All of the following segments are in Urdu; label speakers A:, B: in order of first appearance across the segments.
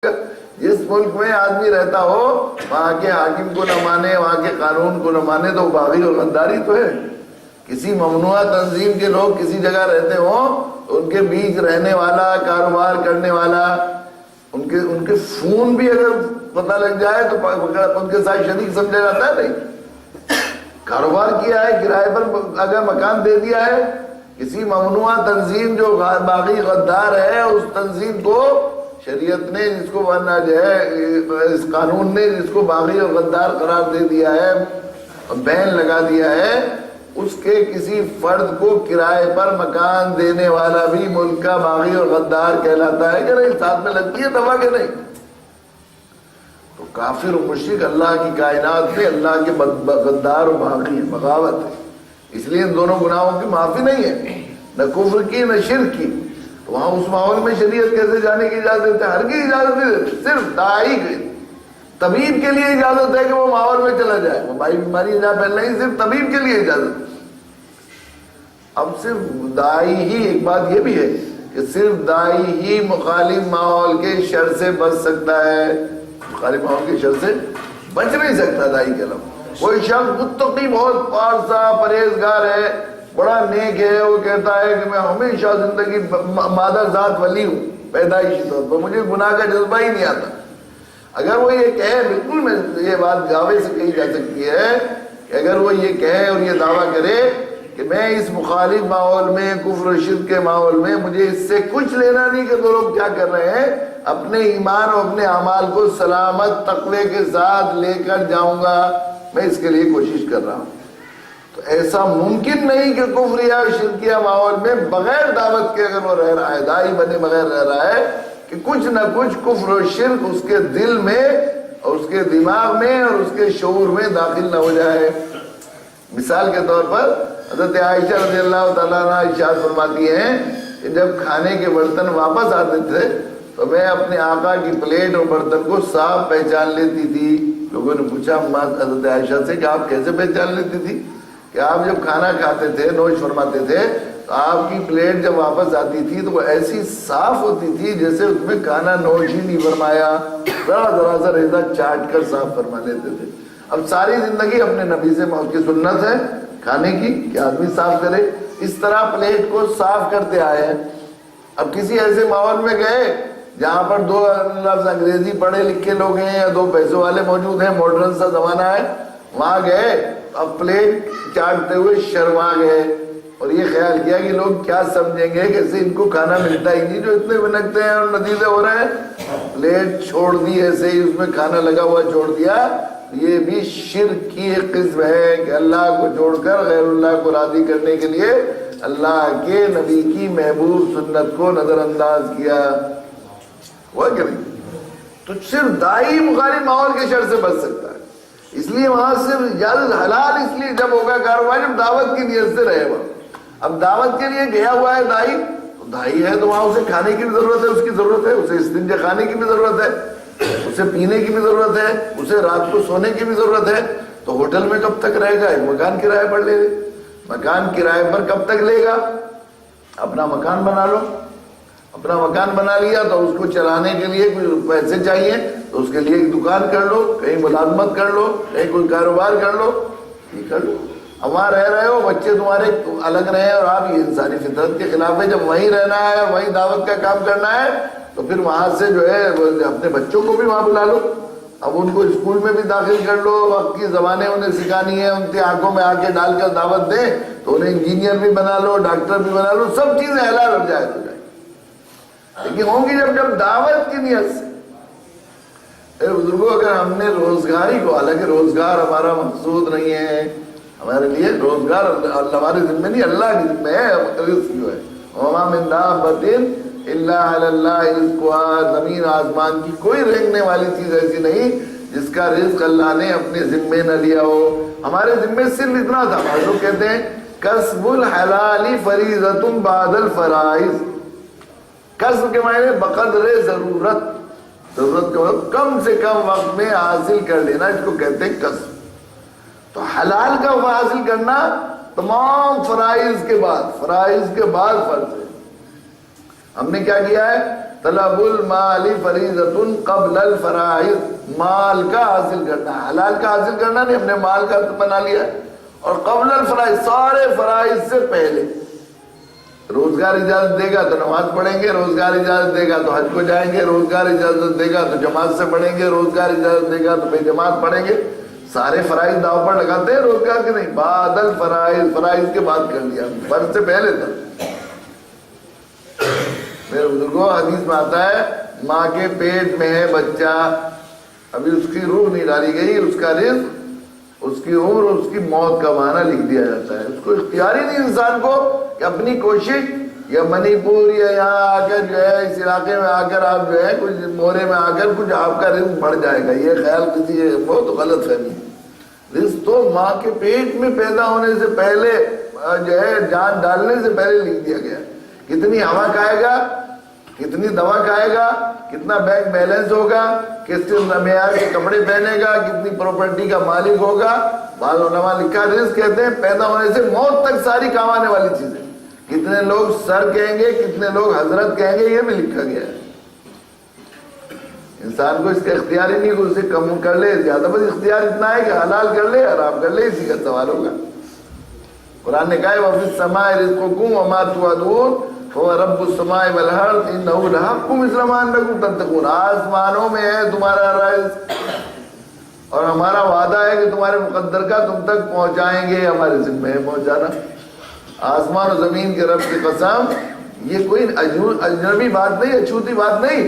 A: جس ملک میں آدمی رہتا ہو وہاں کے حاکم کو نہ مانے، وہاں کے قانون کو نہ مانے تو باغی اور غداری تو ہے۔ کسی ممنوعہ تنظیم کے لوگ کسی جگہ رہتے ہوں، ان کے بیچ رہنے والا، کاروبار کرنے والا، ان کے فون بھی اگر پتہ لگ جائے تو ان کے ساتھ شریک سمجھا جاتا ہے؟ نہیں۔ کاروبار کیا ہے، کرائے پر اگر مکان دے دیا ہے، کسی ممنوعہ تنظیم جو باغی غدار ہے اس تنظیم کو شریعت نے جس کو ورنہ جو ہے اس قانون نے جس کو باغی اور غدار قرار دے دیا ہے، بین لگا دیا ہے، اس کے کسی فرد کو کرائے پر مکان دینے والا بھی ملک کا باغی اور غدار کہلاتا ہے کہ نہیں؟ ساتھ میں لگتی ہے دفعہ کہ نہیں؟ تو کافر و مشرک اللہ کی کائنات میں اللہ کے غدار و باغی ہے، بغاوت ہے، اس لیے ان دونوں گناہوں کی معافی نہیں ہے، نہ کفر کی نہ شرک کی۔ تو وہاں اس ماحول میں شریعت کیسے جانے کی اجازت ہے؟ ہر کی اجازت نہیں دیتی، صرف داعی کی، طبیب کے لیے اجازت ہے کہ وہ ماحول میں چلا جائے، وہ بھائی بیماری نہ پھیل نہیں، صرف طبیب کے لیے اجازت ہے۔ اب صرف داعی ہی، ایک بات یہ بھی ہے کہ صرف داعی ہی مخالف ماحول کے شر سے بچ سکتا ہے، مخالف ماحول کے شر سے بچ نہیں سکتا داعی کے علاوہ۔ کوئی شخص متقی بہت پارسا پرہیزگار ہے، بڑا نیک ہے، وہ کہتا ہے کہ میں ہمیشہ زندگی مادر ذات ولی ہوں، پیدائشی طور پر مجھے گناہ کا جذبہ ہی نہیں آتا، اگر وہ یہ کہے، بالکل میں یہ بات دعوے سے کہی جا سکتی ہے کہ اگر وہ یہ کہے اور یہ دعویٰ کرے کہ میں اس مخالف ماحول میں، کفر و شرک کے ماحول میں، مجھے اس سے کچھ لینا نہیں کہ وہ لوگ کیا کر رہے ہیں، اپنے ایمان اور اپنے اعمال کو سلامت تقوی کے ساتھ لے کر جاؤں گا، میں اس کے لیے کوشش کر رہا ہوں، تو ایسا ممکن نہیں کہ کفریہ اور شرکیہ ماحول میں بغیر دعوت کے اگر وہ رہ رہا ہے، داعی بنے بغیر رہ رہا ہے، کہ کچھ نہ کچھ کفر و شرک اس کے دل میں اور اس کے دماغ میں اور اس کے شعور میں داخل نہ ہو جائے۔ مثال کے طور پر حضرت عائشہ رضی اللہ تعالیٰ عنہ ارشاد فرماتی ہیں کہ جب کھانے کے برتن واپس آتے تھے تو میں اپنے آقا کی پلیٹ اور برتن کو صاف پہچان لیتی تھی۔ لوگوں نے پوچھا حضرت عائشہ سے کہ آپ کیسے پہچان لیتی تھی؟ کہ آپ جب کھانا کھاتے تھے، نوش فرماتے تھے، تو آپ کی پلیٹ جب واپس آتی تھی تو وہ ایسی صاف ہوتی تھی جیسے اس میں کھانا نوش ہی نہیں فرمایا، ذرا ذرا سا ریزہ چاٹ کر صاف فرما لیتے تھے۔ اب ساری زندگی اپنے نبی سے اس کی سنت ہے کھانے کی کہ آدمی صاف کرے، اس طرح پلیٹ کو صاف کرتے آئے ہیں۔ اب کسی ایسے ماحول میں گئے جہاں پر دو لفظ انگریزی پڑھے لکھے لوگ ہیں یا دو پیسوں والے موجود ہیں، ماڈرن سا زمانہ ہے، وہاں گئے، اب پلیٹ چاٹتے ہوئے شرما گئے اور یہ خیال کیا کہ لوگ کیا سمجھیں گے کہ ان کو کھانا ملتا ہی نہیں جو اتنے بنکتے ہیں اور نتیجے ہو رہے ہیں، پلیٹ چھوڑ دی ایسے ہی، اس میں کھانا لگا ہوا چھوڑ دیا۔ یہ بھی شرک کی ایک قسم ہے کہ اللہ کو چھوڑ کر غیر اللہ کو راضی کرنے کے لیے اللہ کے نبی کی محبوب سنت کو نظر انداز کیا، ہوا کہ نہیں؟ تو صرف داعی مخالف ماحول کے شر سے بچ سکتا ہے، اس لیے وہاں صرف اجازت حلال اس لیے جب ہوگا کاروبار جب دعوت کی نیت سے رہے وہاں۔ اب دعوت کے لیے گیا ہوا ہے داعی، تو داعی ہے تو وہاں اسے کھانے کی بھی ضرورت ہے، اس کی ضرورت ہے، اسے استنجا خانے کی بھی ضرورت ہے، اسے پینے کی بھی ضرورت ہے، اسے رات کو سونے کی بھی ضرورت ہے، تو ہوٹل میں کب تک رہے گا؟ ایک مکان کرائے پر لے لے، مکان کرائے پر کب تک لے گا؟ اپنا مکان بنا لو، اپنا مکان بنا لیا تو اس کو چلانے کے لیے کچھ پیسے چاہیے تو اس کے لیے ایک دکان کر لو، کہیں ملازمت کر لو، کہیں کوئی کاروبار کر لو، یہ کر لو۔ اب وہاں رہ رہے ہو، بچے تمہارے الگ رہے اور آپ، یہ انسانی فطرت کے خلاف ہے، جب وہیں رہنا ہے اور وہیں دعوت کا کام کرنا ہے تو پھر وہاں سے جو ہے اپنے بچوں کو بھی وہاں بلا لو، اب ان کو اسکول میں بھی داخل کر لو، وقت کی زبانیں انہیں سکھانی ہے، ان کی آنکھوں میں آنکھیں ڈال کر دعوت دیں تو انہیں انجینئر بھی بنا لو، ڈاکٹر بھی بنا لو، سب چیزیں حلال ہو جائے تو جائے، لیکن ہوں گی جب دعوت کی نیت سے۔ اے بزرگوں، اگر ہم نے روزگاری کو، حالانکہ روزگار ہمارا مقصود نہیں ہے، ہمارے لیے روزگار ہمارے ذمہ نہیں، اللہ کے ذمہ ہے، رزق جو ہے، وما من دابۃ الا علی اللہ رزقها، زمین آسمان کی کوئی رینگنے والی چیز ایسی نہیں جس کا رزق اللہ نے اپنے ذمے نہ لیا ہو۔ ہمارے ذمے صرف اتنا تھا، لوگ کہتے ہیں کسب الحلال فریضۃ بعد الفرائض، کسب کے معنی بقدر ضرورت، ضرورت کے وقت کم سے کم وقت میں حاصل کر لینا، اس کو کہتے ہیں کسب۔ تو حلال کا حاصل کرنا تمام فرائض کے بعد، فرائض کے بعد فرض ہے۔ ہم نے کیا کیا ہے؟ طلب المال فریضۃ قبل الفرائض، مال کا حاصل کرنا، حلال کا حاصل کرنا نہیں، ہم نے مال کا بنا لیا ہے، اور قبل الفرائض سارے فرائض سے پہلے۔ روزگار اجازت دے گا تو نماز پڑھیں گے، روزگار اجازت دے گا تو حج کو جائیں گے، روزگار اجازت دے گا تو جماعت سے پڑھیں گے، روزگار اجازت دے گا تو بے جماعت پڑھیں گے۔ سارے فرائض داؤ پر لگاتے ہیں روزگار کے نہیں، بعد الفرائض، فرائض کے بعد کر لیا، فرض سے پہلے تھا۔ میرے بزرگوں حدیث میں آتا ہے ماں کے پیٹ میں ہے بچہ، ابھی اس کی روح نہیں ڈالی گئی، اس کا رزق، اس کی عمر، اس کی موت کا معنی لکھ دیا جاتا ہے۔ اس کو اختیار ہی نہیں انسان کو کہ اپنی کوشش یا منی پور یا یہاں آ کر جو ہے اس علاقے میں آ کر آپ جو ہے کچھ مورے میں آ کر کچھ آپ کا رزق بڑھ جائے گا، یہ خیال کسی بہت غلط فہمی ہے۔ رزق تو ماں کے پیٹ میں پیدا ہونے سے پہلے جو ہے جان ڈالنے سے پہلے لکھ دیا گیا۔ کتنی ہوا کھائے گا، کتنی دوا کھائے گا، کتنا بینک بیلنس ہوگا، کس معیار کے کپڑے پہنے گا، کتنی پراپرٹی کا مالک ہوگا۔ بعض علماء لکھا رزق کہتے ہیں پیدا ہونے سے موت تک ساری کام آنے والی چیزیں۔ کتنے لوگ سر کہیں گے، کتنے لوگ حضرت کہیں گے، یہ بھی لکھا گیا ہے۔ انسان کو اس کا اختیار ہی نہیں کہ اسے کم کر لے زیادہ، بس اختیار اتنا ہے کہ حلال کر لے حرام کر لے، اسی کا سوال ہوگا۔ قرآن نے کہا ہے وَفِي السَّمَاءِ رِزْقُكُمْ وَمَا تُوعَدُونَ فَهُوَ رَبُّ السَّمَاءِ وَالْأَرْضِ إِنَّهُ لَحَقٌّ مِثْلَ مَا أَنَّكُمْ تَنطِقُونَ۔ آسمانوں میں ہے تمہارا رزق اور ہمارا وعدہ ہے کہ تمہارے مقدر کا تم تک پہنچائیں گے، ہمارے ذمہ ہے پہنچانا۔ آسمان و زمین کے رب کی قسم، یہ کوئی اجنبی بات نہیں، اچھوتی بات نہیں،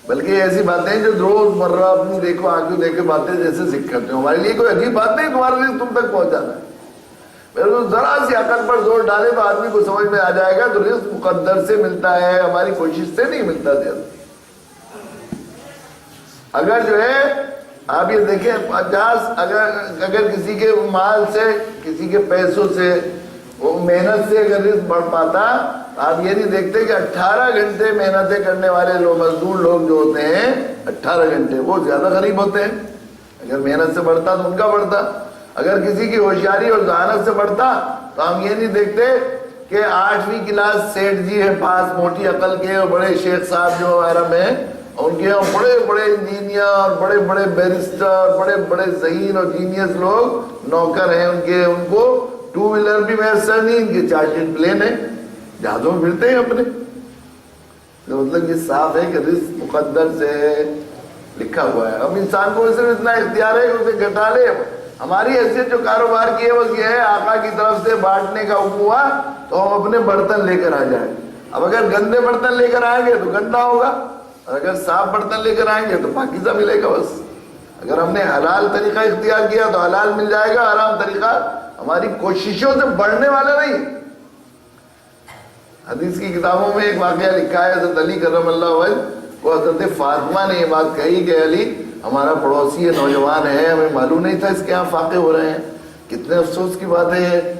A: بلکہ ایسی باتیں جو روز مرہ اپنی دیکھو آنکھوں دیکھ کے باتیں جیسے سیکھ کرتے ہو، ہمارے لیے کوئی عجیب بات نہیں تمہارا رزق تم تک پہنچانا ہے۔ ذرا سی عقل پر زور ڈالے تو آدمی کو سمجھ میں آ جائے گا تو رزق مقدر سے ملتا ہے، ہماری کوشش سے نہیں ملتا زیادہ۔ اگر جو ہے آپ یہ دیکھیں 50 اگر کسی کے مال سے، کسی کے پیسوں سے، وہ محنت سے اگر رزق بڑھ پاتا، آپ یہ نہیں دیکھتے کہ 18 گھنٹے محنتیں کرنے والے لوگ، مزدور لوگ جو ہوتے ہیں 18 گھنٹے، وہ زیادہ غریب ہوتے ہیں۔ اگر محنت سے بڑھتا تو ان کا بڑھتا، اگر کسی کی ہوشیاری اور ذہانت سے بڑھتا تو ہم یہ نہیں دیکھتے کہ 8ویں کلاس سیٹھ جی ہے پاس، موٹی عقل کے، اور بڑے شیخ صاحب جو عرب ہیں ان کے یہاں بڑے بڑے انجینئر، بڑے بڑے بیرسٹر، بڑے بڑے ذہین اور جینیس لوگ نوکر ہیں ان کے، ان کو 2 ویلر بھی میسر نہیں، ان کے چارٹرڈ پلین ہیں، جہازوں میں پھرتے ہیں اپنے۔ تو مطلب یہ صاف ہے کہ رزق مقدر سے لکھا ہوا ہے۔ اب انسان کو صرف اتنا اختیار ہے کہ اسے گھٹا لے۔ ہماری حیثیت جو کاروبار کی ہے بس یہ ہے آقا کی طرف سے بانٹنے کا حکم ہوا تو ہم اپنے برتن لے کر آ جائیں۔ اب اگر گندے برتن لے کر آئیں گے تو گندا ہوگا، اور اگر صاف برتن لے کر آئیں گے تو پاکیزہ ملے گا۔ بس اگر ہم نے حلال طریقہ اختیار کیا تو حلال مل جائے گا، حرام طریقہ ہماری کوششوں سے بڑھنے والا نہیں۔ حدیث کی کتابوں میں ایک واقعہ لکھا ہے، حضرت علی کرم اللہ وجہ کو حضرت فاطمہ نے یہ بات کہی کہ علی ہمارا پڑوسی ہے، نوجوان ہے، ہمیں معلوم نہیں تھا اس کے یہاں فاقے ہو رہے ہیں۔ کتنے افسوس کی بات ہے،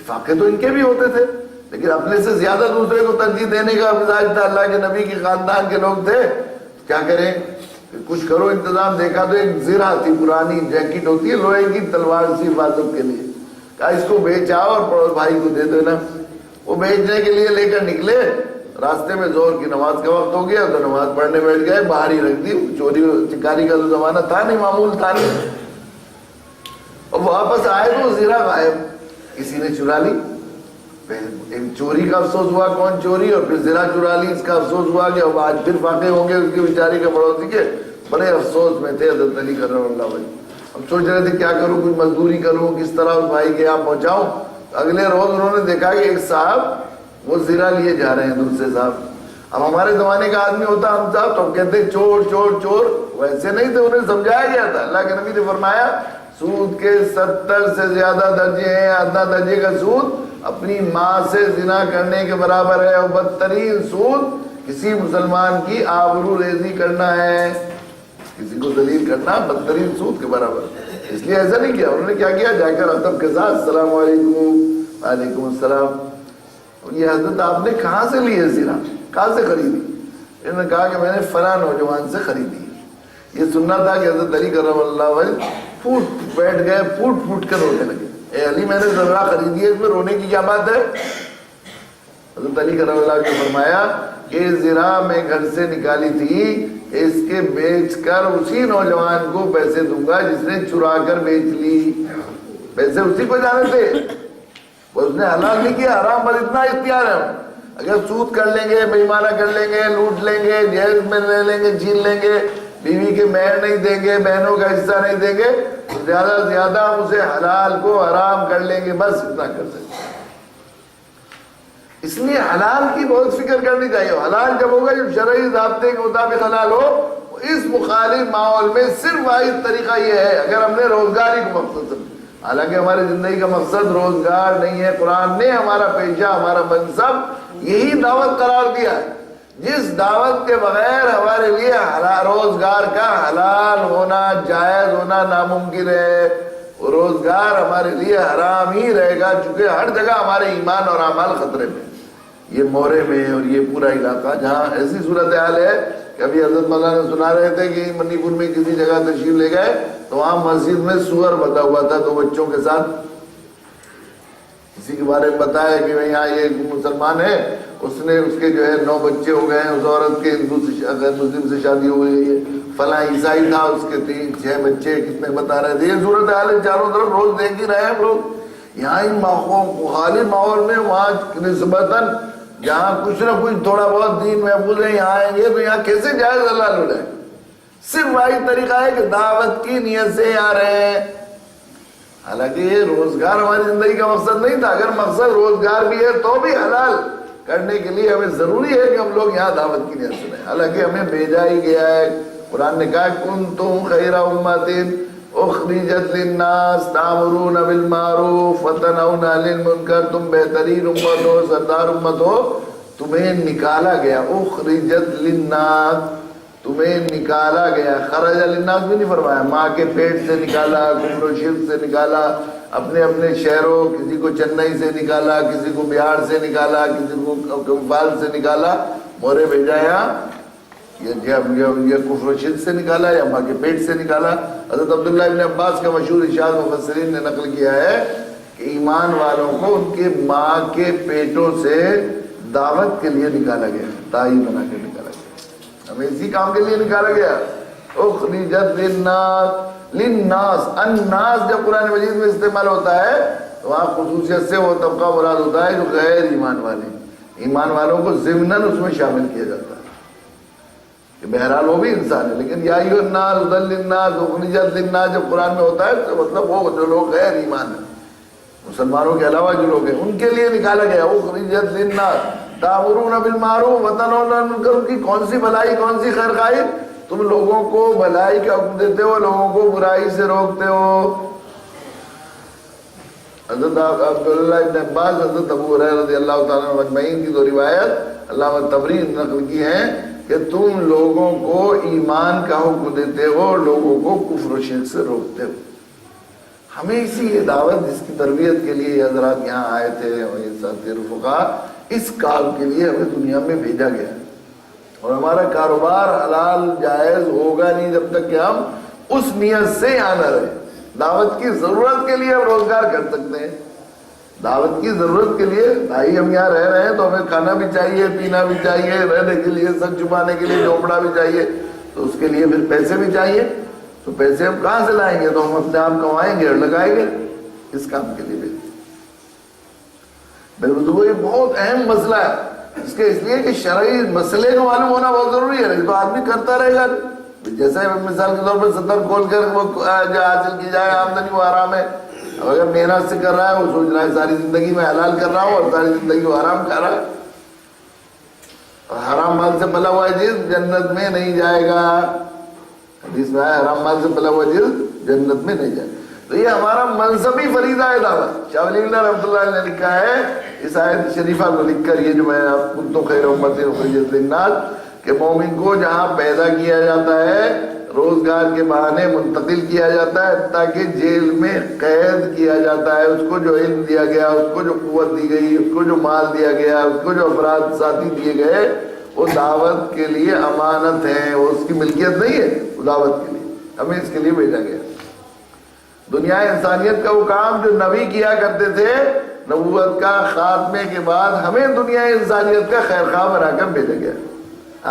A: فاقے تو ان کے بھی ہوتے تھے لیکن اپنے سے زیادہ دوسرے کو ترجیح دینے کا مزاج تھا۔ اللہ کے نبی کے خاندان کے لوگ تھے، کیا کریں، کچھ کرو انتظام۔ دیکھا تو ایک زرہ تھی، پرانی جیکٹ ہوتی ہے لوہے کی، تلوار سی حفاظت کے لیے، کہا اس کو بیچ آؤ اور پڑوس بھائی کو دے دینا۔ وہ بیچنے کے لیے لے کر نکلے، راستے میں زور کی نماز کا وقت ہو گیا تو نماز پڑھنے بیٹھ گئے، باہر ہی رکھ دی۔ چوری چکاری کا تو زمانہ تھا نہیں، معمول تھا نہیں۔ اور واپس آئے تو زیرہ غائب، کسی نے چرا لی۔ ایک چوری کا افسوس ہوا کون چوری، اور پھر زیرہ چرا لی، اس کا افسوس ہوا کہ اب آج پھر فاقے ہوں گے اس کے بیچارے کے پڑوسی کے۔ بڑے افسوس میں تھے حضرت علی کرم اللہ وجہ۔ اب سوچ رہے تھے کیا کروں، کوئی مزدوری کروں، کس طرح اس بھائی کے یہاں پہنچاؤں۔ اگلے روز انہوں نے دیکھا کہ ایک صاحب وہ زیرہ لیے جا رہے ہیں دوسرے صاحب۔ اب ہمارے زمانے کا آدمی ہوتا ہم صاحب تو کہتے چور چور چور، ویسے نہیں تھے، انہیں سمجھایا گیا تھا۔ اللہ کے نبی نے فرمایا سود کے 70 سے زیادہ درجے ہیں، ادنا درجے کا سود اپنی ماں سے زنا کرنے کے برابر ہے، اور بدترین سود کسی مسلمان کی آبرو ریزی کرنا ہے، کسی کو ذلیل کرنا بدترین سود کے برابر۔ اس لیے ایسا نہیں کیا، انہوں نے کیا کیا، جا کر ادب کے ساتھ السلام علیکم، وعلیکم السلام۔ یہ حضرت آپ نے کہاں سے لی ہے زیرہ، کہاں سے خریدی؟ انہوں نے کہا کہ میں نے فلاں نوجوان سے خریدی۔ یہ سننا تھا کہ حضرت علی کرم اللہ وجہ پھوٹ بیٹھ گئے، پھوٹ پھوٹ کر رونے لگے۔ اے علی میں نے ذرہ خریدی ہے، اس میں رونے کی کیا بات ہے؟ حضرت علی کرم اللہ نے فرمایا کہ ذرا میں گھر سے نکالی تھی، اس کے بیچ کر اسی نوجوان کو پیسے دوں گا جس نے چرا کر بیچ لی، پیسے اسی کو جانے تھے، اس نے حلال نہیں کیا، حرام پر اتنا اختیار ہے۔ اگر سود کر لیں گے، بے ایمانہ کر لیں گے، لوٹ لیں گے، جیل میں لے لیں گے، چھین لیں گے، بیوی کے مہر نہیں دیں گے، بہنوں کا حصہ نہیں دیں گے، تو زیادہ سے زیادہ اسے حلال کو حرام کر لیں گے، بس اتنا کر سکتے ہیں۔ اس لیے حلال کی بہت فکر کرنی چاہیے۔ حلال جب ہوگا جب شرعی ضابطے کے مطابق حلال ہو۔ اس مخالف ماحول میں صرف واحد طریقہ یہ ہے، اگر ہم نے روزگاری کو مقصد سمجھا، حالانکہ ہماری زندگی کا مقصد روزگار نہیں ہے، قرآن نے ہمارا پیشہ، ہمارا منصب یہی دعوت قرار دیا ہے۔ جس دعوت کے بغیر ہمارے لیے روزگار کا حلال ہونا، جائز ہونا ناممکن ہے، روزگار ہمارے لیے حرام ہی رہے گا، چونکہ ہر جگہ ہمارے ایمان اور اعمال خطرے میں۔ یہ مورے میں اور یہ پورا علاقہ جہاں ایسی صورتحال ہے کہ ابھی حضرت مولانا سنا رہے تھے کہ منی پور میں کسی جگہ تشریف لے گئے تو وہاں مسجد میں سور بتا ہوا تھا، دو بچوں کے ساتھ، کسی کے بارے میں بتایا کہ یہاں یہ مسلمان ہے، اس نے اس کے جو ہے 9 بچے ہو گئے ہیں، اس عورت کے غیر مسلم سے شادی ہو گئی ہے، فلاں عیسائی تھا اس کے 3-6 بچے، کتنے بتا رہے تھے۔ یہ صورتحال ہے چاروں طرف روز دیکھ ہی رہے ہیں ہم لوگ۔ یہاں ان مخالف ماحول میں وہاں نسبتاً جہاں کچھ نہ کچھ تھوڑا بہت دین محفوظ ہے، یہاں آئیں گے تو یہاں کیسے جائز حلال ہو جائے؟ صرف واحد طریقہ ہے کہ دعوت کی نیت سے آ رہے ہیں۔ حالانکہ یہ روزگار ہماری زندگی کا مقصد نہیں تھا، اگر مقصد روزگار بھی ہے تو بھی حلال کرنے کے لیے ہمیں ضروری ہے کہ ہم لوگ یہاں دعوت کی نیت سے رہیں۔ حالانکہ ہمیں بھیجا ہی گیا ہے، قرآن نے کہا کنتم خیر امۃ اخرجت للناس تأمرون بالمعروف وتنہون عن المنکر، تم بہترین امت ہو، سردار امت ہو، تمہیں نکالا گیا، اخرجت للناس، تمہیں نکالا گیا۔ خرج للناس بھی نہیں فرمایا، ماں کے پیٹ سے نکالا، کفر و شرک سے نکالا، اپنے اپنے شہروں، کسی کو چنئی سے نکالا، کسی کو بہار سے نکالا، کسی کو کمپال سے نکالا، مورے بھیجایا، یہ کفر و شرک سے نکالا یا ماں کے پیٹ سے نکالا۔ حضرت عبداللہ ابن عباس کا مشہور ارشاد مفسرین نے نقل کیا ہے کہ ایمان والوں کو ان کے ماں کے پیٹوں سے دعوت کے لیے نکالا گیا، داعی بنا کے نکالا گیا، ہمیں اسی کام کے لیے نکالا گیا۔ اخرجت للناس، للناس، الناس جب قرآن مجید میں استعمال ہوتا ہے تو وہاں خصوصیت سے وہ طبقہ مراد ہوتا ہے جو غیر ایمان والے، ایمان والوں کو ضمناً اس میں شامل کیا جاتا ہے کہ بہرحال وہ بھی انسان ہے، لیکن یا ایھا الناس ھدی للناس اخرجت للناس جب قرآن میں ہوتا ہے تو مطلب وہ جو لوگ غیر ایمان ہیں، مسلمانوں کے علاوہ جو لوگ ہیں، ان کے لیے نکالا گیا۔ اخرجت للناس تأمرون بالمعروف وتنہون عن المنکر، ان کی کون سی بھلائی، کون سی خیر خواہی؟ تم لوگوں کو بھلائی کا حکم دیتے ہو، لوگوں کو برائی سے روکتے ہو۔ حضرت عبداللہ ابن عباس، حضرت ابو ہریرہ رضی اللہ تعالیٰ عنہ اجمعین کی دو روایت علامہ طبری نے نقل کی ہیں کہ تم لوگوں کو ایمان کا حکم دیتے ہو، لوگوں کو کفر و شرک سے روکتے ہو۔ ہمیں اسی یہ دعوت جس کی تربیت کے لیے حضرات یہاں آئے تھے اور یہ ساتھی رفقا، اس کام کے لیے ہمیں دنیا میں بھیجا گیا ہے، اور ہمارا کاروبار حلال جائز ہوگا نہیں جب تک کہ ہم اس نیت سے یہاں نہ رہے۔ دعوت کی ضرورت کے لیے ہم روزگار کر سکتے ہیں، دعوت کی ضرورت کے لیے بھائی ہم یہاں رہ رہے ہیں تو ہمیں کھانا بھی چاہیے، پینا بھی چاہیے، رہنے کے لیے سر چھپانے کے لیے جھونپڑا بھی چاہیے، تو اس کے لیے پھر پیسے بھی چاہیے، تو پیسے ہم کہاں سے لائیں گے؟ تو ہم اپنے آپ کمائیں گے اور لگائیں گے اس کام کے لیے بھی۔ بالکل یہ بہت اہم مسئلہ ہے، اس لیے کہ شرعی مسئلے کو معلوم ہونا بہت ضروری ہے، نہیں تو آدمی کرتا رہے گا۔ جیسے مثال کے طور پر صدر کھول کر وہ جو حاصل کی جائے آمدنی وہ حرام ہے، اگر محنت سے کر رہا ہے وہ سوچ رہا ہے ساری زندگی میں حلال کر رہا ہوں اور ساری زندگی وہ حرام کھا رہا ہے، اور حرام مال سے پلا ہوا جسم جنت میں نہیں جائے گا، حدیث میں آیا حرام مال سے پلا ہوا جسم جنت میں نہیں جائے گا۔ تو یہ ہمارا منصبی فریضہ ہے دعوت۔ شاہ ولی اللہ رحمۃ اللہ نے لکھا ہے اس آیت شریفہ کو لکھ کر، یہ جو میں آپ کنتم خیر امۃ اخرجت للناس، کہ مومن کو جہاں پیدا کیا جاتا ہے روزگار کے بہانے منتقل کیا جاتا ہے، تاکہ جیل میں قید کیا جاتا ہے، اس کو جو علم دیا گیا، اس کو جو قوت دی گئی، اس کو جو مال دیا گیا، اس کو جو افراد ساتھی دیے گئے، وہ دعوت کے لیے امانت ہے، وہ اس کی ملکیت نہیں ہے، وہ دعوت کے لیے ہمیں اس کے لیے بھیجا گیا۔ دنیا انسانیت کا وہ کام جو نبی کیا کرتے تھے، نبوت کا خاتمے کے بعد ہمیں دنیا انسانیت کا خیر خواہ بنا کر بھیجا گیا.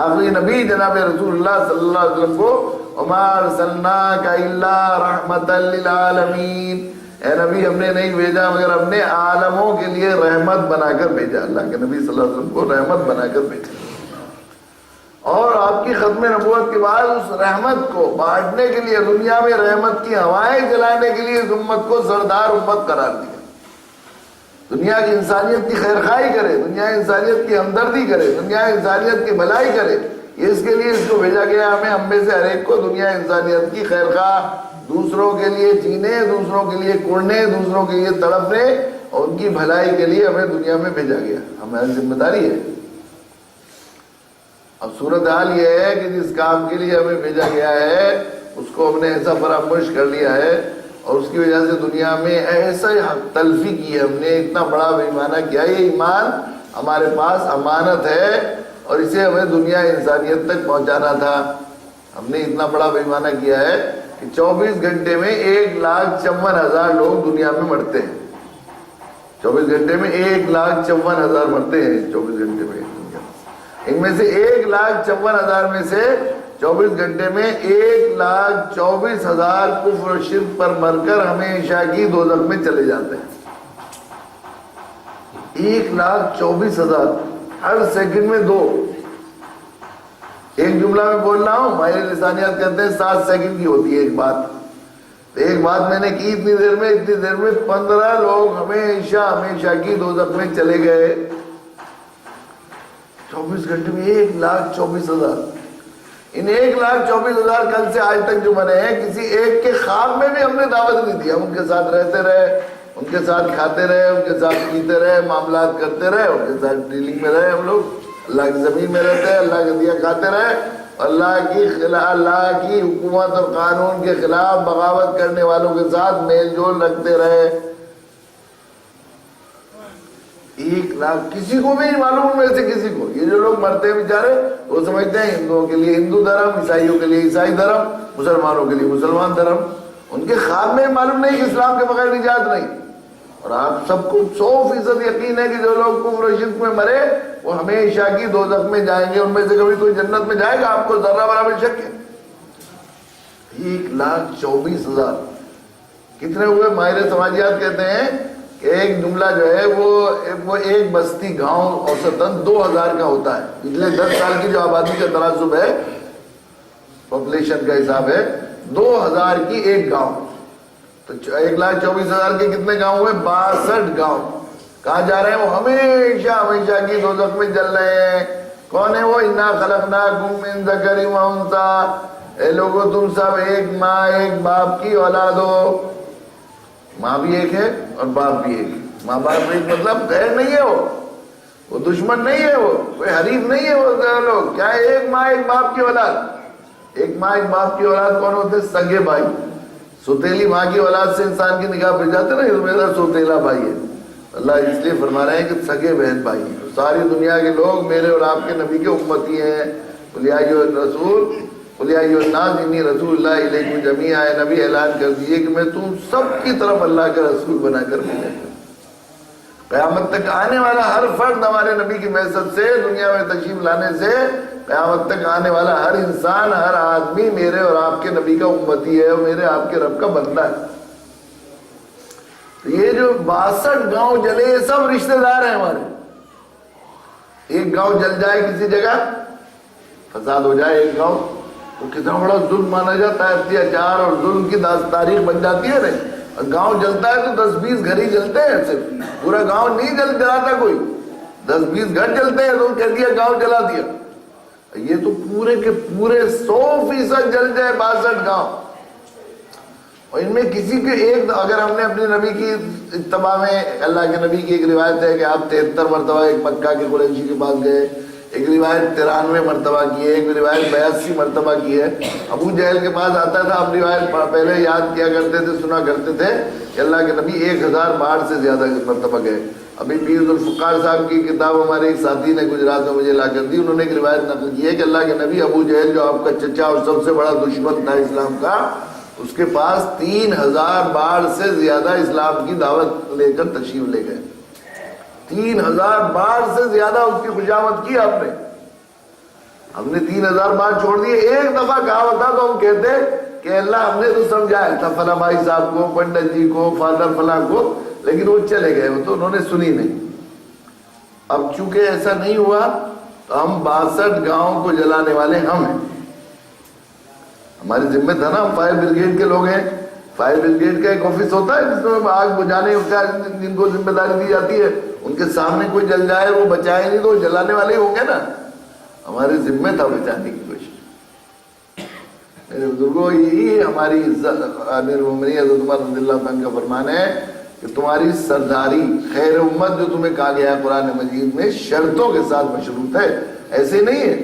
A: آخری نبی جناب رسول اللہ صلی اللہ علیہ وسلم کو وما ارسلناک الا رحمۃ للعالمین، اے نبی ہم نے نہیں بھیجا مگر ہم نے عالموں کے لیے رحمت بنا کر بھیجا. اللہ کے نبی صلی اللہ علیہ وسلم کو رحمت بنا کر بھیجا. اور آپ کی ختم نبوت کے بعد اس رحمت کو بانٹنے کے لیے، دنیا میں رحمت کی ہوائیں جلانے کے لیے اس امت کو سردار امت قرار دیا. دنیا کی انسانیت کی خیر خواہی کرے، دنیا انسانیت کی ہمدردی کرے، دنیا انسانیت کی بھلائی کرے، یہ اس کے لیے اس کو بھیجا گیا. ہم میں سے ہر ایک کو دنیا انسانیت کی خیر خواہ، دوسروں کے لیے جینے، دوسروں کے لیے کوڑنے، دوسروں کے لیے تڑپنے اور ان کی بھلائی کے لیے ہمیں دنیا میں بھیجا گیا. ہماری ذمہ داری ہے. اب صورتحال یہ ہے کہ جس کام کے لیے ہمیں بھیجا گیا ہے اس کو ہم نے ایسا فراموش کر لیا ہے اور اس کی وجہ سے دنیا میں ایسا تلفی کی ہے. ہم نے اتنا بڑا بے ایمانہ کیا. یہ ایمان ہمارے پاس امانت ہے اور اسے ہمیں دنیا انسانیت تک پہنچانا تھا. ہم نے اتنا بڑا بے ایمانہ کیا ہے کہ 24 گھنٹے میں 1,54,000 لوگ دنیا میں مرتے ہیں. 24 گھنٹے میں 1,54,000 مرتے ہیں. 24 گھنٹے میں ان میں سے 1,54,000 میں سے 24 گھنٹے میں 1,24,000 کفر و شرک پر مر کر ہمیشہ کی دوزخ میں چلے جاتے ہیں. 1,24,000 ہر سیکنڈ میں 2. ایک جملہ میں بول رہا ہوں، ماہر لسانیات کہتے ہیں 7 سیکنڈ کی ہوتی ہے ایک بات. تو ایک بات میں نے کی اتنی دیر میں 15 لوگ ہمیشہ کی دوزخ میں چلے گئے. 24 گھنٹے میں 1,24,000. ان 1,24,000 کل سے آج تک جو بنے ہیں، کسی ایک کے خواب میں بھی ہم نے دعوت نہیں دی. ہم ان کے ساتھ رہتے رہے، ان کے ساتھ کھاتے رہے، ان کے ساتھ پیتے رہے، معاملات کرتے رہے، ان کے ساتھ ڈیلنگ میں رہے. ہم لوگ اللہ کی زمین میں رہتے ہیں، اللہ کا دیا کھاتے رہے. اللہ کی حکومت اور قانون کے خلاف بغاوت کرنے والوں کے ساتھ میل جول رکھتے رہے. 1,00,000 کسی کو بھی نہیں معلوم ان میں سے کسی کو. یہ جو لوگ مرتے ہیں بیچارے وہ سمجھتے ہیں ہندوؤں کے لیے ہندو دھرم، عیسائیوں کے لیے عیسائی دھرم، مسلمانوں کے لیے مسلمان دھرم. ان کے خواب میں معلوم نہیں کہ اسلام کے بغیر نجات نہیں. اور آپ سب کو 100% یقین ہے کہ جو لوگ کفر و شرک میں مرے وہ ہمیشہ کی دوزخ میں جائیں گے. ان میں سے کبھی کوئی جنت میں جائے گا؟ آپ کو ذرہ برابر شک ہے. 1,24,000 کتنے ہوئے؟ ماہر سماجیات کہتے ہیں کہ ایک جملہ جو ہے وہ ایک بستی گاؤں اوسطاً 2,000 کا ہوتا ہے. پچھلے 10 سال کی جو آبادی کا تناسب ہے، پاپولیشن کا حساب ہے، 2,000 کی ایک گاؤں. تو 1,24,000 کے کتنے گاؤں ہوئے؟ 62 گاؤں. کہاں جا رہے ہیں وہ؟ ہمیشہ کی دوزخ میں جل رہے ہیں. کون ہے وہ؟ انا خلقناکم من ذکر و انثی، اے لوگو تم سب ایک ماں ایک باپ کی اولاد ہو. ماں بھی ایک ہے اور باپ بھی ایک ہے. ماں باپ ایک مطلب غیر نہیں ہے، وہ دشمن نہیں ہے، وہ کوئی حریف نہیں ہے. وہ لوگ کیا ہے؟ ایک ماں ایک باپ کی اولاد. ایک ماں ایک باپ کی اولاد کون ہوتے؟ سگے بھائی. سوتیلی ماں کی اولاد سے انسان کی نگاہ پہ جاتے نا، یہ میرا سوتیلا بھائی ہے. اللہ اس لیے فرما رہے ہیں کہ سگے بہن بھائی. ساری دنیا کے لوگ میرے اور آپ کے نبی کے امتی ہیں. قل یا ایھا الرسول قل یا ایھا الناس انی رسول اللہ الیکم جمیعا. اے نبی اعلان کر دیجیے کہ میں تم سب کی طرف اللہ کا رسول بنا کر بھیجا ہوں. قیامت تک آنے والا ہر فرد ہمارے نبی کی بعثت سے، دنیا میں تشریف لانے سے قیامت تک آنے والا ہر انسان، ہر آدمی میرے اور آپ کے نبی کا امتی ہے اور میرے آپ کے رب کا بندہ ہے. تو یہ جو 62 گاؤں جلے یہ سب رشتہ دار ہیں ہمارے. ایک گاؤں جل جائے کسی جگہ، فساد ہو جائے ایک گاؤں، تو کتنا بڑا ظلم مانا جاتا ہے. اتیاچار اور ظلم کی تاریخ بن جاتی ہے. نہیں، گاؤں جلتا ہے تو 10-20 گھر ہی جلتے ہیں. صرف پورا گاؤں نہیں جلاتا کوئی، 10-20 گھر جلتے ہیں تو کہہ دیا گاؤں جلا دیا. یہ تو پورے کے پورے 100% جل جائے 62 گاؤں. اور ان میں کسی کے ایک، اگر ہم نے اپنے نبی کی اتباع میں، اللہ کے نبی کی ایک روایت ہے کہ آپ 73 مرتبہ ایک مکہ کے قریشی کے پاس گئے، ایک روایت 93 مرتبہ کی ہے، ایک روایت 82 مرتبہ کی ہے. ابو جہل کے پاس آتا تھا، ہم روایت پہلے یاد کیا کرتے تھے، سنا کرتے تھے کہ اللہ کے نبی 1000 بار سے زیادہ مرتبہ گئے. ابھی پیر ذوالفقار صاحب کی کتاب ہمارے ایک ساتھی نے گجرات میں مجھے لا کر دی. انہوں نے ایک روایت نقل کی ہے کہ اللہ کے نبی ابو جہل جو آپ کا چچا اور سب سے بڑا دشمن تھا اسلام کا، اس کے پاس 3000 بار سے زیادہ اسلام کی دعوت لے کر تشریف لے گئے. 3000 بار سے زیادہ اس کی خوشامد کی آپ نے. ہم نے 3000 بار چھوڑ دیے. ایک دفعہ کہا ہوتا تو ہم کہتے کہ اللہ ہم نے تو سمجھایا تھا فلاں بھائی صاحب کو, پنڈت جی کو, فادر فلاں کو, لیکن وہ چلے گئے, وہ تو انہوں نے سنی نہیں. اب چونکہ ایسا نہیں ہوا تو ہم 62 گاؤں کو جلانے والے ہم ہیں. ہماری ذمہ تھا نا, ہم فائر بریگیڈ کے لوگ ہیں. فائر بریگیڈ کا ایک آفس ہوتا ہے جس میں آگ بجھانے کا جن کو ذمہ داری دی جاتی ہے, ان کے سامنے کوئی جل جائے وہ بچائے نہیں تو وہ جلانے والے ہوں گے نا. ہمارے ذمہ تھا بچانے کی کوشش. میرے بزرگوں, یہی ہماری عزت. امیر المومنین حضرت عمر رضی اللہ عنہ کا فرمان ہے کہ تمہاری سرداری خیر امت جو تمہیں کہا گیا ہے قرآن مجید میں, شرطوں کے ساتھ مشروط ہے. ایسے نہیں ہے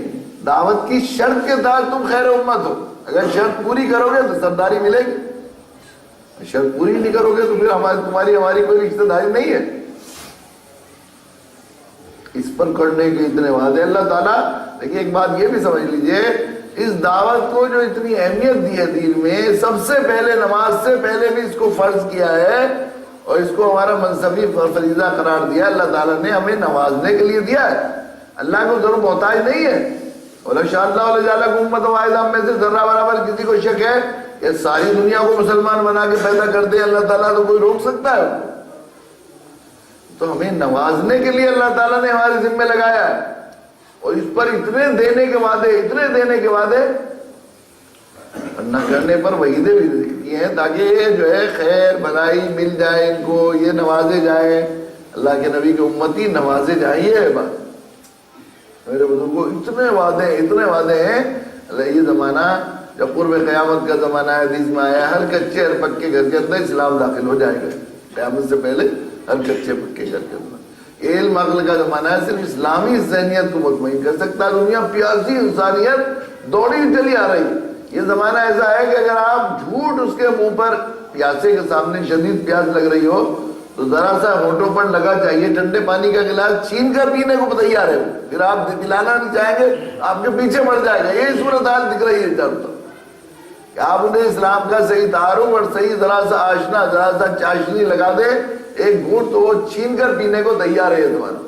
A: دعوت کی شرط کے ساتھ تم خیر امت ہو. اگر شرط پوری کرو گے تو سرداری ملے گی, شرط پوری نہیں کرو گے تو پھر ہماری کوئی رشتہ داری نہیں ہے. اس پر کرنے کے اتنے وعدے اللہ تعالیٰ. لیکن ایک بات یہ بھی سمجھ لیجئے, اس دعوت کو جو اتنی اہمیت دی ہے دین میں, سب سے پہلے نماز سے پہلے بھی اس کو فرض کیا ہے اور اس کو ہمارا منصبی فریضہ قرار دیا. اللہ تعالیٰ نے ہمیں نوازنے کے لیے دیا ہے, اللہ کو ضرور محتاج نہیں ہے. اور ان شاء اللہ جعلہ امت واحدہ میں سے ذرہ برابر کسی کو شک ہے کہ ساری دنیا کو مسلمان بنا کے پیدا کر دے اللہ تعالیٰ, تو کوئی روک سکتا ہے؟ تو ہمیں نوازنے کے لیے اللہ تعالیٰ نے ہمارے ذمہ لگایا ہے. اور اس پر اتنے دینے کے وعدے نہ کرنے پر وعیدیں بھی کی ہیں تاکہ یہ جو ہے خیر بھلائی مل جائے ان کو, یہ نوازے جائیں, اللہ کے نبی کے امتی نوازے جائیں. یہ ہے بات میرے بزرگوں. اتنے وعدے ہیں. یہ زمانہ جب قرب قیامت کا زمانہ ہے, حدیث میں آیا ہر کچے ہر پکے گھر کے اندر اسلام داخل ہو جائے گا. قیامت سے پہلے ہر کچے پکے گھر کے اندر علم عقل کا زمانہ ہے. صرف اسلامی ذہنیت کو مطمئن کر سکتا ہے. دنیا پیاسی انسانیت دوڑی چلی آ رہی. یہ زمانہ ایسا ہے کہ اگر آپ جھوٹ اس کے منہ پر, پیاسے کے سامنے شدید پیاس لگ رہی ہو تو ذرا سا ہونٹوں پر لگا چاہیے ٹھنڈے پانی کا گلاس چھین کر پینے کو تیار ہے, پھر آپ پلانا نہیں چاہیں گے, آپ کے پیچھے مر جائے گا. یہی صورتحال دکھ رہی ہے چاروں طرف کہ آپ انہیں اسلام کا صحیح تعارف اور صحیح ذرا سا آشنا, ذرا سا چاشنی لگا دیں, ایک گھونٹ تو وہ چھین کر پینے کو تیار ہے. تمہارا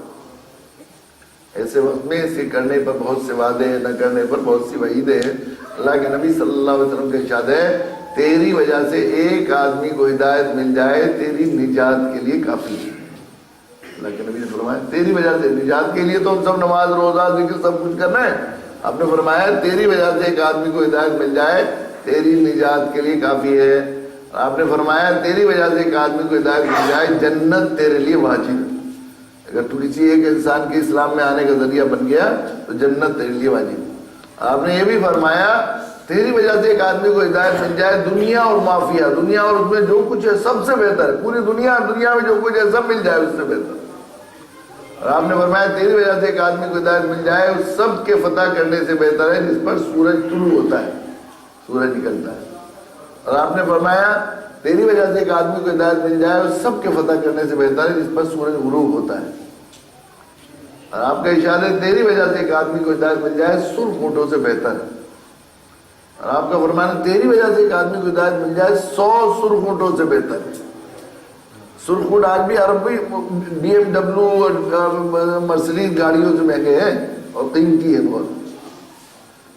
A: ایسے وقت میں اسے کرنے پر بہت سے وعدے ہیں, نہ کرنے پر بہت سی وعیدیں ہیں. اللہ کے نبی صلی اللہ علیہ وسلم کا ارشاد ہے تیری وجہ سے ایک آدمی کو ہدایت مل جائے تیری نجات کے لیے کافی ہے. اللہ کے نبی نے فرمایا تیری وجہ سے نجات کے لیے تو ہم سب نماز روزہ ذکر سب کچھ کر رہے ہیں. آپ نے فرمایا تیری وجہ سے ایک آدمی کو ہدایت مل جائے تیری نجات کے لیے کافی ہے. آپ نے فرمایا تیری وجہ سے ایک آدمی کو ہدایت مل جائے جنت تیرے لیے واجب ہے. اگر تو کسی ایک انسان کے اسلام میں آنے کا ذریعہ بن گیا تو جنت تیرے لیے واجب ہے. آپ نے یہ بھی فرمایا تیری وجہ سے ایک آدمی کو ہدایت مل جائے دنیا اور معافیہ, دنیا اور اس میں جو کچھ ہے سب سے بہتر ہے. پوری دنیا میں جو کچھ ہے سب مل جائے اس سے بہتر. اور آپ نے فرمایا تیری وجہ سے ایک آدمی کو ہدایت مل جائے اس سب کے فتح کرنے سے بہتر ہے جس پر سورج طلوع ہوتا ہے, سورج نکلتا ہے. اور آپ نے فرمایا تیری وجہ سے ایک آدمی کو ہدایت مل جائے اس سب کے فتح کرنے سے بہتر ہے جس پر سورج غروب ہوتا ہے. اور آپ کا ارشاد ہے تیری وجہ سے ایک آدمی کو ہدایت مل جائے سرخ اونٹوں سے بہتر ہے. اور آپ کا فرمانا تیری وجہ سے ایک آدمی کو ہدایت مل جائے 100 سرخ اونٹوں سے بہتر ہے. سرخ اونٹ آج بھی عربی BMW اور مرسیڈیز گاڑیوں سے مہنگے ہیں اور قیمتی ہے بہت.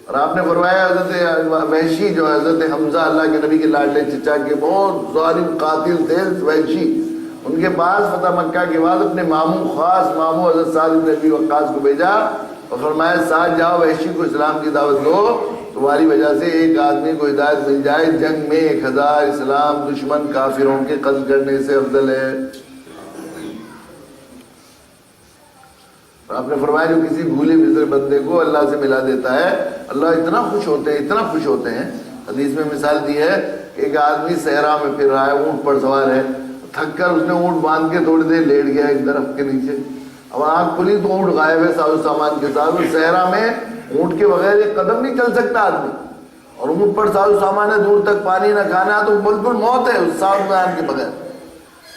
A: اور آپ نے فرمایا حضرت وحشی جو حضرت حمزہ اللہ کے نبی کے لاڈلے چچا کے بہت ظالم قاتل تھے وحشی, ان کے پاس فتح مکہ کے بعد اپنے ماموں خاص ماموں حضرت سعد بن ابی وقاص کو بھیجا اور فرمایا ساتھ جاؤ وحشی کو اسلام کی دعوت دو, تمہاری وجہ سے ایک آدمی کو ہدایت مل جائے جنگ میں 1000 اسلام دشمن کافروں کے قتل کرنے سے افضل ہے. آپ نے فرمایا جو کسی بھولے بسرے بندے کو اللہ سے ملا دیتا ہے اللہ اتنا خوش ہوتے ہیں. حدیث میں مثال دی ہے کہ ایک آدمی صحرا میں پھر رہا ہے, اونٹ پر سوار ہے, تھک کر اس نے اونٹ باندھ کے تھوڑی دیر لیٹ گیا ایک درخت کے نیچے. اب آنکھ کھلی تو اونٹ غائب ہے ساز و سامان کے ساتھ. صحرا میں اونٹ کے بغیر ایک قدم نہیں چل سکتا آدمی, اور اونٹ پر ساز و سامان ہے, دور تک پانی نہ کھانا, تو بالکل موت ہے اس ساز و سامان کے بغیر.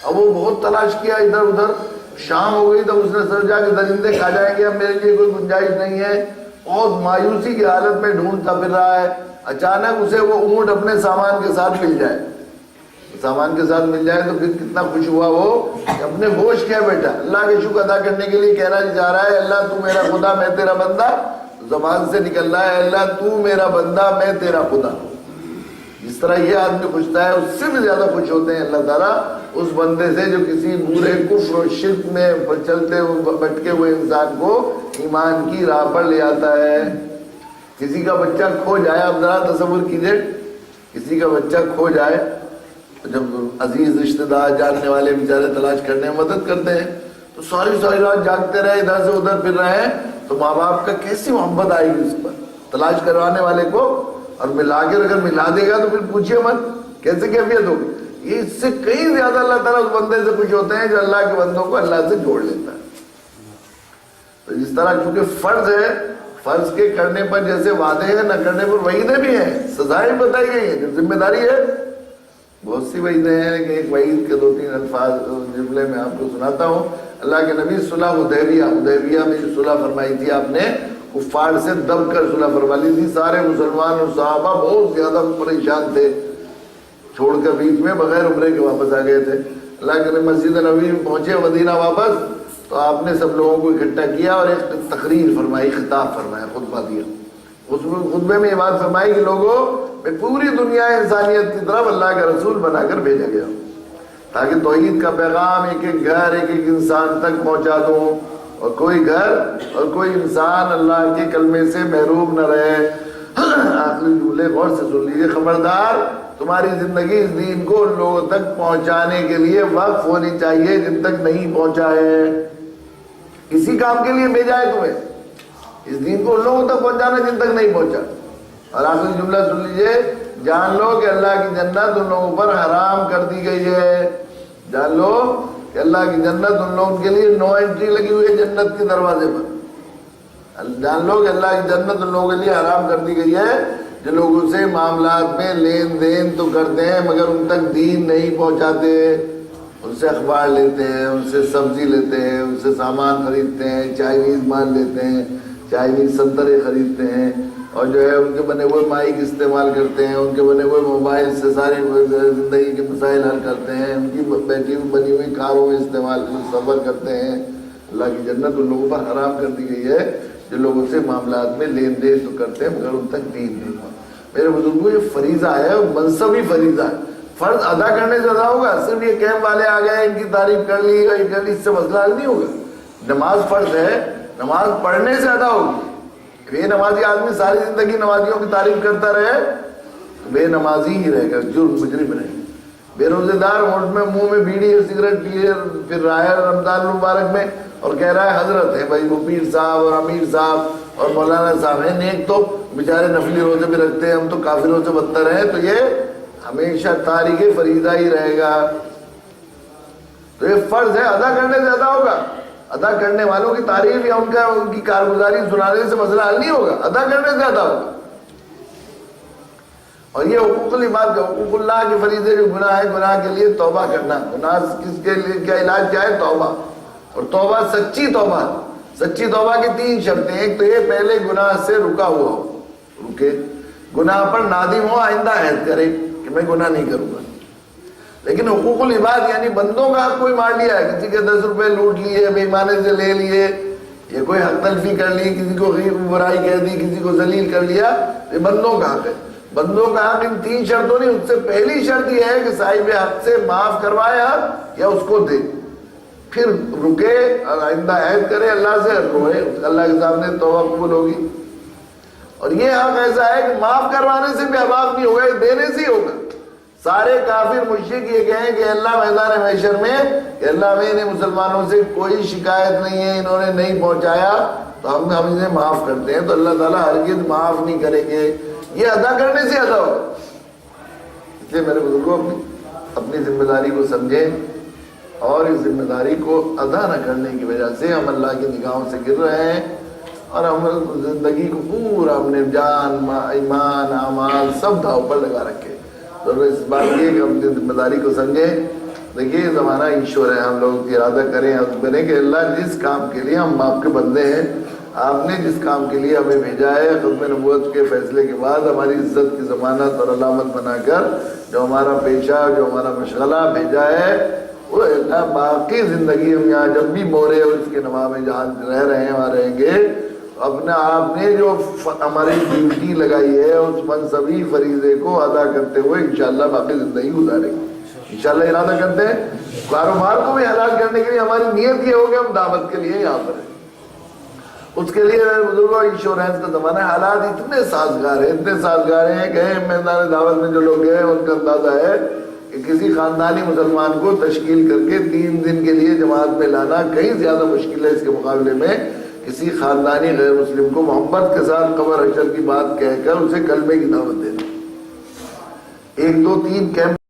A: اب وہ بہت تلاش کیا ادھر ادھر, شام ہو گئی تو اس نے سر جا کے درندے کھا جائیں گے, اب میرے لیے کوئی گنجائش نہیں ہے. بہت مایوسی کی حالت میں ڈھونڈتا پھر رہا ہے, اچانک اسے وہ اونٹ اپنے سامان کے ساتھ مل جائے. سامان کے ساتھ مل جائے تو پھر کتنا خوش ہوا وہ کہ اپنے ہوش کیا بیٹا اللہ کے شکر ادا کرنے کے لیے کہنا جا رہا ہے اللہ تو میرا خدا میں تیرا بندہ، زبان سے نکل رہا ہے اللہ تو میرا بندہ میں تیرا خدا۔ جس طرح یہ آدمی خوشتا ہے اس سے بھی زیادہ خوش ہوتے ہیں اللہ تعالیٰ اس بندے سے جو کسی برے کفر و شرک میں چلتے ہوئے بھٹکے ہوئے انسان کو ایمان کی راہ پر لے آتا ہے۔ کسی کا بچہ کھو جائے، آپ ذرا تصور کیجئے کسی کا بچہ کھو جائے، جب عزیز رشتہ دار جاننے والے بیچارے تلاش کرنے میں مدد کرتے ہیں تو ساری رات جاگتے رہے، ادھر سے ادھر پھر رہے ہیں، تو ماں باپ کا کیسی محبت آئے گی اس پر، تلاش کروانے والے کو، اور ملا کے اگر ملا دے گا تو پھر پوچھئے مت کیسے کیفیت ہوگی۔ یہ اس سے کئی زیادہ اللہ تعالیٰ اس بندے سے خوش ہوتے ہیں جو اللہ کے بندوں کو اللہ سے جوڑ لیتا ہے۔ تو اس طرح چونکہ فرض ہے، فرض کے کرنے پر جیسے وعدے ہیں نہ کرنے پر وعیدیں بھی ہیں، سزائیں بتائی گئی ہیں، جو ذمہ داری ہے بہت سی وعیدیں ہیں، لیکن ایک وعید کے 2-3 الفاظ جملے میں آپ کو سناتا ہوں۔ اللہ کے نبی صلح حدیبیہ میں جو صلح فرمائی تھی آپ نے، کفار سے دب کر صلح فرما لی تھی، سارے مسلمان اور صحابہ بہت زیادہ پریشان تھے، چھوڑ کر بیچ میں بغیر عمرے کے واپس آ گئے تھے۔ اللہ کے مسجد نبوی میں پہنچے مدینہ واپس تو آپ نے سب لوگوں کو اکٹھا کیا اور ایک تقریر فرمائی، خطاب فرمایا، خطبہ دیا۔ اس خطبے میں یہ بات فرمائی کہ لوگوں میں پوری دنیا انسانیت کی طرف اللہ کا رسول بنا کر بھیجا گیا تاکہ توحید کا پیغام ایک ایک گھر ایک ایک انسان تک پہنچا دوں، اور کوئی گھر اور کوئی انسان اللہ کے کلمے سے محروم نہ رہے۔ آخری جملے غور سے سن لیجیے، خبردار تمہاری زندگی اس دین کو ان لوگوں تک پہنچانے کے لیے وقف ہونی چاہیے جن تک نہیں پہنچا ہے۔ اسی کام کے لیے بھیجا ہے تمہیں، اس دین کو ان لوگوں تک پہنچانا جن تک نہیں پہنچا۔ اور آخری جملہ سن لیجئے، جان لو کہ اللہ کی جنت ان لوگوں پر حرام کر دی گئی ہے۔ جان لو کہ اللہ کی جنت ان لوگوں کے لیے نو انٹری لگی ہوئی ہے جنت کے دروازے پر۔ جان لو کہ اللہ کی جنت ان لوگوں کے لیے حرام کر دی گئی ہے جو لوگوں سے معاملات میں لین دین تو کرتے ہیں مگر ان تک دین نہیں پہنچاتے، ان سے اخبار لیتے ہیں، ان سے سبزی لیتے ہیں، ان سے سامان خریدتے ہیں، چائنیز مال لیتے ہیں، چائنیز سنترے خریدتے ہیں، اور جو ہے ان کے بنے ہوئے مائک استعمال کرتے ہیں، ان کے بنے ہوئے موبائل سے ساری زندگی کے مسائل حل کرتے ہیں، ان کی بیٹھی ہوئی بنی ہوئی کاروں میں استعمال سفر کرتے ہیں۔ اللہ کی جنت ان لوگوں پر حرام کر دی گئی ہے جو لوگوں سے معاملات میں لین دین تو کرتے ہیں مگر ان تک دین نہیں ہوا۔ میرے بزرگوں یہ فریضہ ہے، منصبی فریضہ ہے، فرض ادا کرنے سے ادا ہوگا۔ صرف یہ کیمپ والے آ گئے ان کی تعریف کر لی اس سے مسئلہ حل نہیں ہوگا۔ نماز فرض ہے، نماز پڑھنے سے ادا ہوگی۔ بے نمازی آدمی ساری زندگی نمازیوں کی تعریف کرتا رہے تو بے نمازی ہی رہے گا، جرم مجرم رہے گا۔ بے روزے دار ہونٹ میں منہ میں بیڑی اور سگریٹ پیے پھر رہا ہے رمضان المبارک میں اور کہہ رہا ہے حضرت ہے بھائی، وہ پیر صاحب اور امیر صاحب اور مولانا صاحب ہیں، نیک تو بیچارے نفلی روزے بھی رکھتے ہیں، ہم تو کافروں سے بدتر ہیں، تو یہ ہمیشہ تاریخ فریضہ ہی رہے گا۔ تو یہ فرض ہے، ادا کرنے سے ادا ہوگا۔ ادا کرنے والوں کی تعریف یا ان کی کارگزاری سنانے سے مسئلہ حل نہیں ہوگا، ادا کرنے سے ادا ہوگا۔ اور یہ حقوق العباد کا، حقوق اللہ کے فریضے جو گناہ ہے، گناہ کے لیے توبہ کرنا۔ گناہ کس کے لیے کیا علاج کیا ہے؟ توبہ۔ اور توبہ سچی توبہ، سچی توبہ کی 3 شرطیں، ایک تو یہ پہلے گناہ سے رکا ہوا ہو، رکے، گناہ پر نادم ہو، آئندہ عہد کرے کہ میں گناہ نہیں کروں گا۔ لیکن حقوق العباد یعنی بندوں کا حق کوئی مار لیا ہے، کسی کے 10 روپے لوٹ لیے، بے ایمانی سے لے لیے، یا کوئی حق تلفی کر لی، کسی کو غیب برائی کہہ دی، کسی کو ذلیل کر لیا، یہ بندوں کا حق ہے۔ بندوں کا حق ان 3 شرطوں نہیں، اس سے پہلی شرط یہ ہے کہ صاحب حق سے معاف کروائے حق یا اس کو دے، پھر رکے اور آئندہ عہد کرے اللہ سے، روئے، اللہ کے سامنے توبہ قبول ہوگی۔ اور یہ حق ایسا ہے کہ معاف کروانے سے بھی معاف نہیں ہوگا، دینے سے ہی ہوگا۔ سارے کافر مشرک یہ کہیں کہ اللہ میدان محشر میں کہ اللہ میں نے مسلمانوں سے کوئی شکایت نہیں ہے، انہوں نے نہیں پہنچایا تو ہم انہیں معاف کرتے ہیں، تو اللہ تعالیٰ ہرگز معاف نہیں کریں گے۔ یہ ادا کرنے سے ادا ہوگا۔ اس لیے میرے بزرگوں اپنی ذمہ داری کو سمجھیں، اور اس ذمہ داری کو ادا نہ کرنے کی وجہ سے ہم اللہ کی نگاہوں سے گر رہے ہیں، اور ہم زندگی کو پورا اپنے جان ایمان اعمال سب داؤ پر لگا رکھے۔ تو اس بات یہ کہ ہم اپنی ذمہ داری کو سمجھیں۔ دیکھیے زمانہ ایشور ہے، ہم لوگ ارادہ کریں کہ اللہ جس کام کے لیے ہم آپ کے بندے ہیں آپ نے جس کام کے لیے ہمیں بھیجا ہے، ختم نبوت کے فیصلے کے بعد ہماری عزت کی ضمانت اور علامت بنا کر جو ہمارا پیشہ، جو ہمارا مشغلہ بھیجا ہے، وہ اللہ باقی زندگی ہم یہاں جب بھی مورے اور اس کے نوا میں جہاں رہ رہے ہیں وہاں رہیں گے، اپنے آپ نے جو ہماری ڈیوٹی لگائی ہے اس منصبی فریضے کو ادا کرتے ہوئے انشاءاللہ باقی زندگی گزاریں گے انشاءاللہ۔ ارادہ کرتے ہیں کاروبار کو بھی حلال کرنے کے لیے ہماری نیت یہ ہوگی ہم دعوت کے لیے یہاں پر ہیں۔ اس کے لیے بزرگوں انشورنس کا زمانہ ہے، حالات اتنے سازگار ہیں، اتنے سازگار ہیں کہ میدان دعوت میں جو لوگ گئے ان کا اندازہ ہے کہ کسی خاندانی مسلمان کو تشکیل کر کے 3 دن کے لیے جماعت میں لانا کہیں زیادہ مشکل ہے اس کے مقابلے میں کسی خاندانی غیر مسلم کو محبت کے ساتھ قبر حشر کی بات کہہ کر اسے کلمے کی دعوت دینا۔ 1 2 3 کیمپ